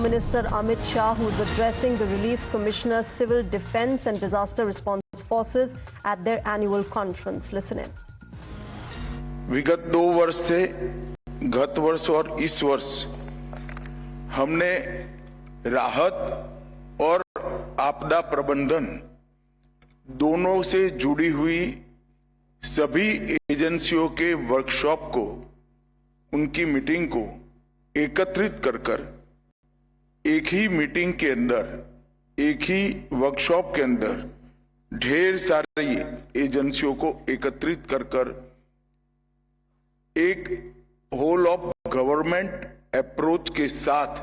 Minister Amit Shah, who is addressing the Relief Commissioner, Civil Defence and Disaster Response Forces at their annual conference. Listen in. विगत 2 वर्ष से गत वर्ष और इस वर्ष हमने राहत और आपदा प्रबंधन दोनों से जुड़ी हुई सभी एजेंसियों के वर्कशॉप को, उनकी मीटिंग को एकत्रित कर एक ही मीटिंग के अंदर, एक ही वर्कशॉप के अंदर ढेर सारी एजेंसियों को एकत्रित कर एक होल ऑफ गवर्नमेंट अप्रोच के साथ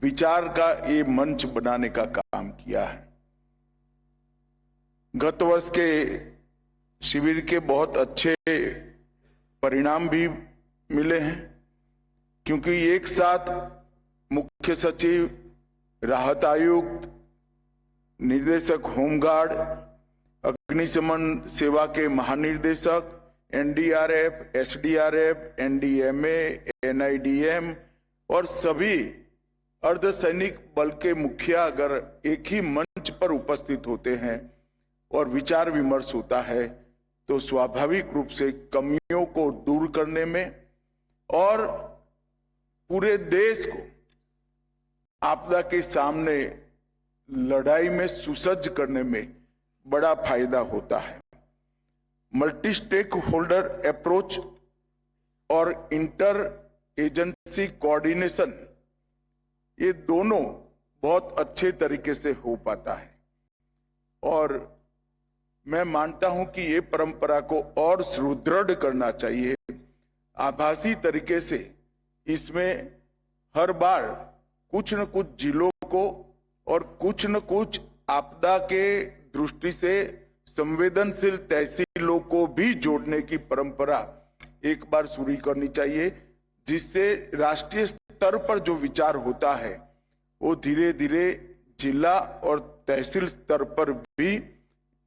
विचार का ये मंच बनाने का काम किया है। गत वर्ष के शिविर के बहुत अच्छे परिणाम भी मिले हैं, क्योंकि एक साथ मुख्य सचिव, राहत आयुक्त, निर्देशक होमगार्ड, अग्निशमन सेवा के महानिर्देशक, एनडीआरएफ, एसडीआरएफ, एनडीएमए, एनआईडीएम और सभी अर्धसैनिक बल के मुखिया अगर एक ही मंच पर उपस्थित होते हैं और विचार विमर्श होता है, तो स्वाभाविक रूप से कमियों को दूर करने में और पूरे देश को आपदा के सामने लड़ाई में सुसज्ज करने में बड़ा फायदा होता है। मल्टी स्टेक होल्डर अप्रोच और इंटर एजेंसी कोऑर्डिनेशन, ये दोनों बहुत अच्छे तरीके से हो पाता है और मैं मानता हूं कि ये परंपरा को और सुदृढ़ करना चाहिए। आभासी तरीके से इसमें हर बार कुछ न कुछ जिलों को और कुछ न कुछ आपदा के दृष्टि से संवेदनशील तहसीलों को भी जोड़ने की परंपरा एक बार शुरू करनी चाहिए, जिससे राष्ट्रीय स्तर पर जो विचार होता है वो धीरे धीरे जिला और तहसील स्तर पर भी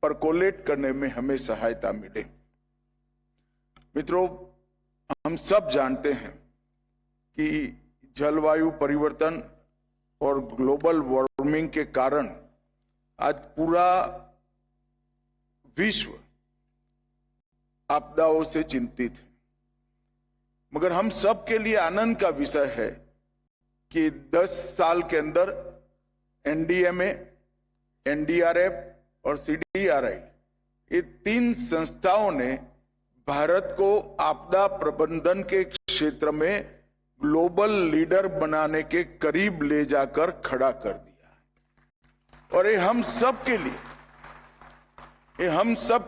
परकोलेट करने में हमें सहायता मिले। मित्रों, हम सब जानते हैं कि जलवायु परिवर्तन और ग्लोबल वार्मिंग के कारण आज पूरा विश्व आपदाओं से चिंतित है, मगर हम सब के लिए आनंद का विषय है कि 10 साल के अंदर एनडीएमए, एनडीआरएफ और सीडीआरआई, ये 3 संस्थाओं ने भारत को आपदा प्रबंधन के क्षेत्र में ग्लोबल लीडर बनाने के करीब ले जाकर खड़ा कर दिया और ये हम सब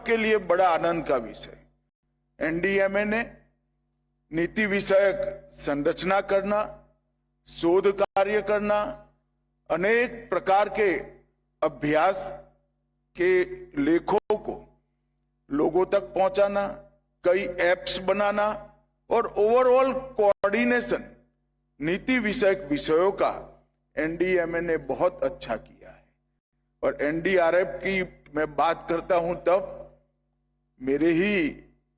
के लिए बड़ा आनंद का विषय। एनडीएमए ने नीति विषयक संरचना करना, शोध कार्य करना, अनेक प्रकार के अभ्यास के लेखों को लोगों तक पहुंचाना, कई एप्स बनाना और ओवरऑल कोऑर्डिनेशन नीति विषयक विषयों का एनडीएमए ने बहुत अच्छा किया है। और एनडीआरएफ की मैं बात करता हूं तब मेरे ही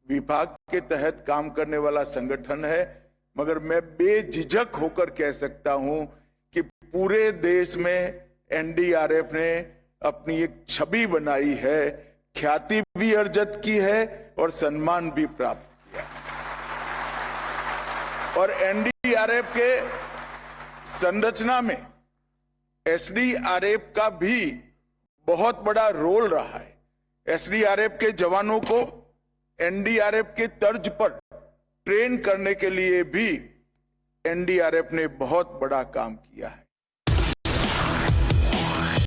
विभाग के तहत काम करने वाला संगठन है, मगर मैं बेझिझक होकर कह सकता हूं कि पूरे देश में एनडीआरएफ ने अपनी एक छवि बनाई है, ख्याति भी अर्जित की है और सम्मान भी प्राप्त किया। और एनडीआरएफ के संरचना में एसडीआरएफ का भी बहुत बड़ा रोल रहा है। एसडीआरएफ के जवानों को एनडीआरएफ के तर्ज पर ट्रेन करने के लिए भी एनडीआरएफ ने बहुत बड़ा काम किया है।